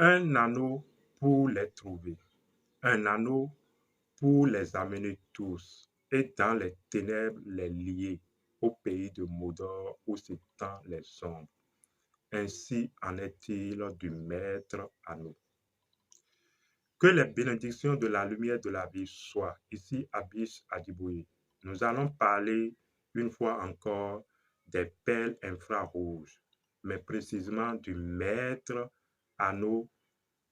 Un anneau pour les trouver, un anneau pour les amener tous, et dans les ténèbres les lier au pays de Modor où s'étendent les ombres. Ainsi en est-il du maître anneau. Que les bénédictions de la lumière de la vie soient ici à Biche Adibouye. Nous allons parler une fois encore des perles infrarouges, mais précisément du maître anneau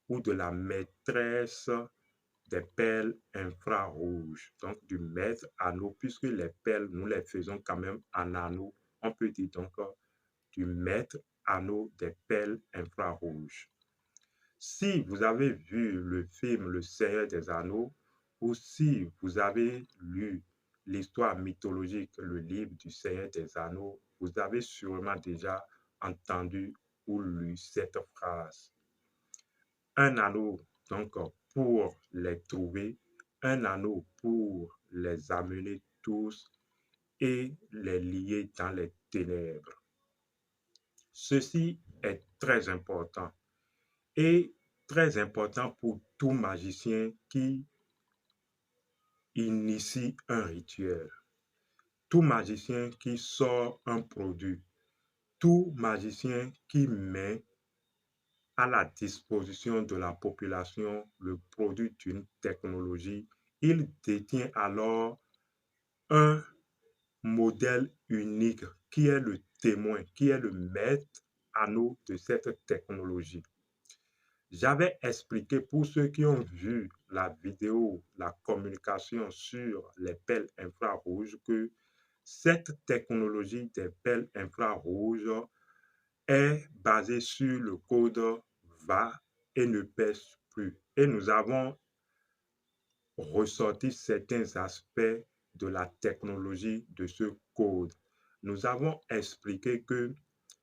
ou de la maîtresse des perles infrarouges, donc du maître anneau, puisque les perles, nous les faisons quand même en anneau. On peut dire donc du maître anneau des perles infrarouges. Si vous avez vu le film Le Seigneur des Anneaux, ou si vous avez lu l'histoire mythologique, le livre du Seigneur des Anneaux, vous avez sûrement déjà entendu ou lu cette phrase. Un anneau, donc, pour les trouver, un anneau pour les amener tous et les lier dans les ténèbres. Ceci est très important et très important pour tout magicien qui initie un rituel, tout magicien qui sort un produit, tout magicien qui met à la disposition de la population le produit d'une technologie. Il détient alors un modèle unique qui est le témoin, qui est le maître anneau de cette technologie. J'avais expliqué pour ceux qui ont vu la vidéo, la communication sur les pelles infrarouges, que cette technologie des pelles infrarouges est basée sur le code va et ne pèse plus. Et nous avons ressorti certains aspects de la technologie de ce code. Nous avons expliqué que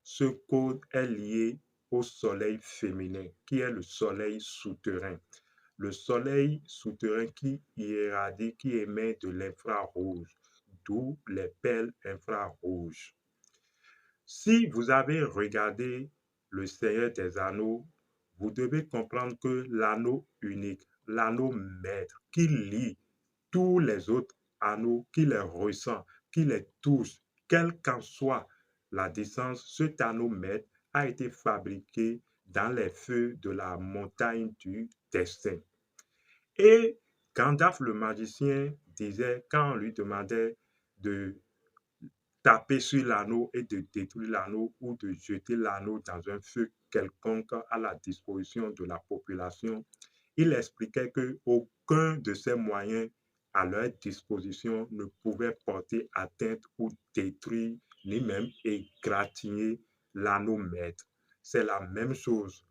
ce code est lié au soleil féminin, qui est le soleil souterrain. Le soleil souterrain qui irradie, qui émet de l'infrarouge, d'où les pelles infrarouges. Si vous avez regardé Le Seigneur des Anneaux, vous devez comprendre que l'anneau unique, l'anneau maître, qui lie tous les autres anneaux, qui les ressent, qui les touche, quelle qu'en soit la distance, cet anneau maître a été fabriqué dans les feux de la montagne du destin. Et Gandalf le magicien disait, quand on lui demandait de taper sur l'anneau et de détruire l'anneau ou de jeter l'anneau dans un feu quelconque à la disposition de la population, il expliquait qu'aucun de ces moyens à leur disposition ne pouvait porter atteinte ou détruire, ni même égratigner l'anneau maître. C'est la même chose.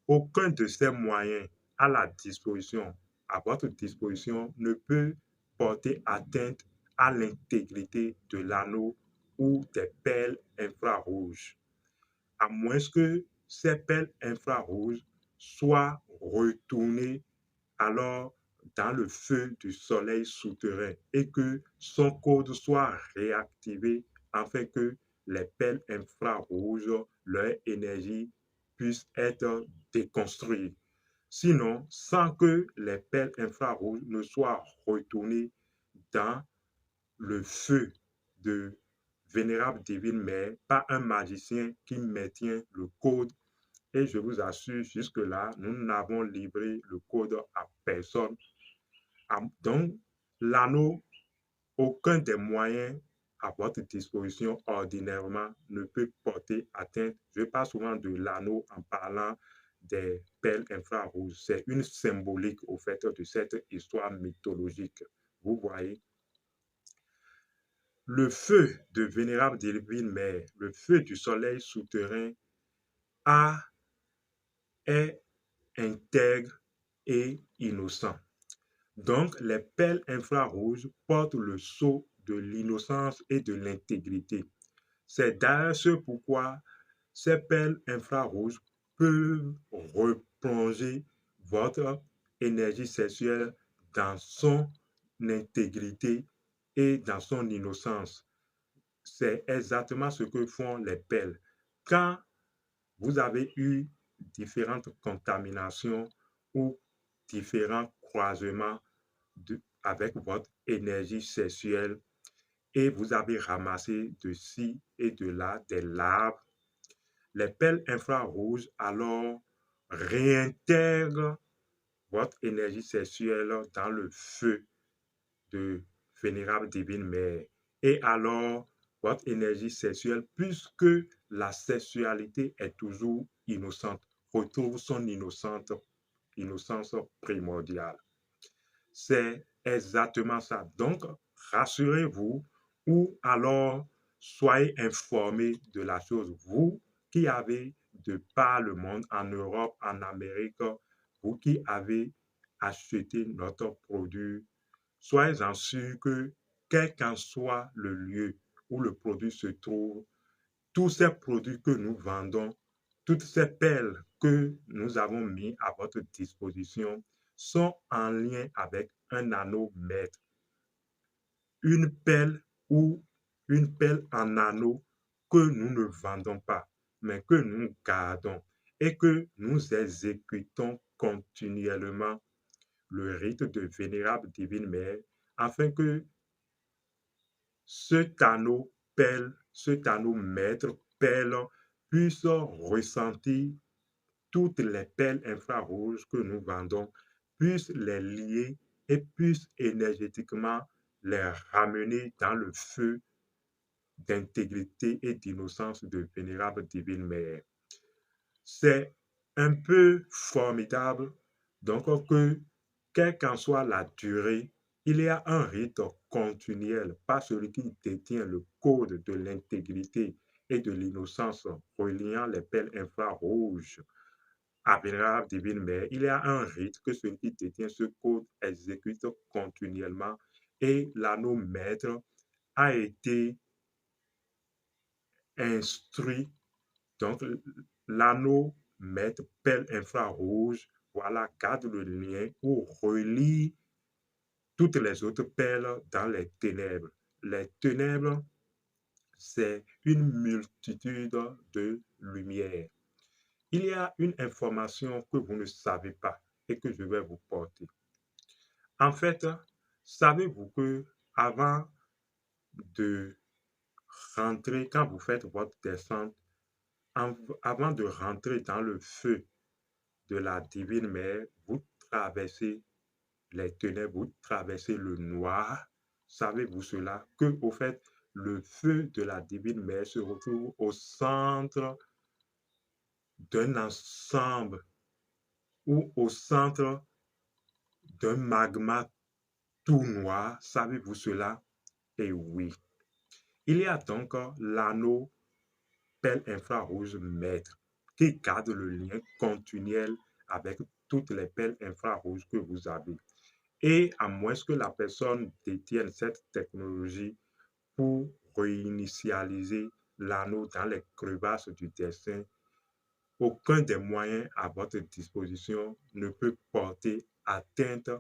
Aucun de ces moyens à la disposition, à votre disposition, ne peut porter atteinte à l'intégrité de l'anneau ou des pelles infrarouges, à moins que ces pelles infrarouges soient retournées alors dans le feu du soleil souterrain et que son code soit réactivé afin que les pelles infrarouges, leur énergie puisse être déconstruite. Sinon, sans que les pelles infrarouges ne soient retournées dans le feu de vénérable divine mère par un magicien qui maintient le code. Et je vous assure, jusque-là, nous n'avons livré le code à personne. Donc, l'anneau, aucun des moyens à votre disposition ordinairement ne peut porter atteinte. Je parle souvent de l'anneau en parlant des perles infrarouges. C'est une symbolique au fait de cette histoire mythologique. Vous voyez, le feu de vénérable divine mère, le feu du soleil souterrain a, est intègre et innocent. Donc, les perles infrarouges portent le sceau de l'innocence et de l'intégrité. C'est d'ailleurs ce pourquoi ces perles infrarouges peuvent replonger votre énergie sexuelle dans son intégrité et dans son innocence. C'est exactement ce que font les perles. Quand vous avez eu différentes contaminations ou différents croisements avec votre énergie sexuelle et vous avez ramassé de ci et de là des larves, les pelles infrarouges alors réintègrent votre énergie sexuelle dans le feu de vénérable divine mère. Et alors, votre énergie sexuelle, puisque la sexualité est toujours innocente, retrouve son innocence primordiale. C'est exactement ça. Donc, rassurez-vous ou alors soyez informés de la chose. Vous qui avez de par le monde, en Europe, en Amérique, vous qui avez acheté notre produit, soyez-en sûrs que quel qu'en soit le lieu où le produit se trouve, tous ces produits que nous vendons, toutes ces perles que nous avons mis à votre disposition sont en lien avec un nanomètre, une perle ou une perle en anneau que nous ne vendons pas, mais que nous gardons et que nous exécutons continuellement le rite de vénérable divine mère afin que cet anneau maître perle puisse ressentir toutes les perles infrarouges que nous vendons, puisse les lier et puisse énergétiquement les ramener dans le feu d'intégrité et d'innocence de vénérable divine mère. C'est un peu formidable, donc que, quelle qu'en soit la durée, il y a un rite continuel par celui qui détient le code de l'intégrité et de l'innocence reliant les pelles infrarouges à vénérable divine mère. Il y a un rite que celui qui détient ce code exécute continuellement et l'anneau maître a été instruit. Donc, l'anneau maître pelle infrarouge, voilà, garde le lien ou relie toutes les autres perles dans les ténèbres. Les ténèbres, c'est une multitude de lumières. Il y a une information que vous ne savez pas et que je vais vous porter. En fait, savez-vous que avant de rentrer, quand vous faites votre descente, avant de rentrer dans le feu de la divine mère, vous traversez les ténèbres, vous traversez le noir. Savez-vous cela? Que, au fait, le feu de la divine mère se retrouve au centre d'un ensemble ou au centre d'un magma tout noir. Savez-vous cela? Et oui. Il y a donc l'anneau pelle infrarouge maître qui garde le lien continuel avec toutes les pelles infrarouges que vous avez. Et à moins que la personne détienne cette technologie pour réinitialiser l'anneau dans les crevasses du dessin, aucun des moyens à votre disposition ne peut porter atteinte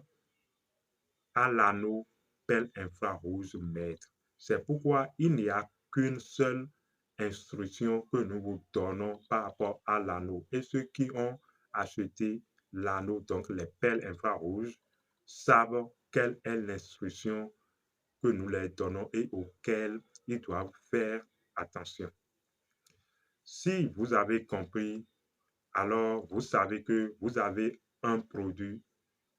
à l'anneau pelle infrarouge maître. C'est pourquoi il n'y a qu'une seule instruction que nous vous donnons par rapport à l'anneau. Et ceux qui ont acheté l'anneau, donc les pelles infrarouges, savent quelle est l'instruction que nous leur donnons et auquel ils doivent faire attention. Si vous avez compris, alors vous savez que vous avez un produit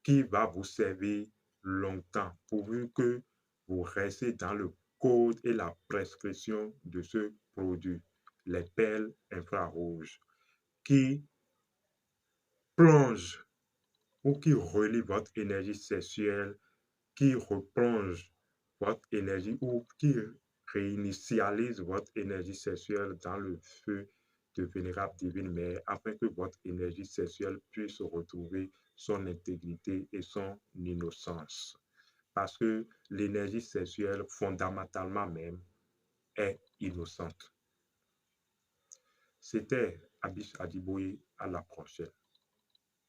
qui va vous servir longtemps, pourvu que vous restez dans le code et la prescription de ce produit, les perles infrarouges, qui plongent ou qui relient votre énergie sexuelle, qui replonge votre énergie ou qui réinitialise votre énergie sexuelle dans le feu de vénérable divine mère afin que votre énergie sexuelle puisse retrouver son intégrité et son innocence. Parce que l'énergie sexuelle, fondamentalement même, est innocente. C'était Abish Adiboye, à la prochaine.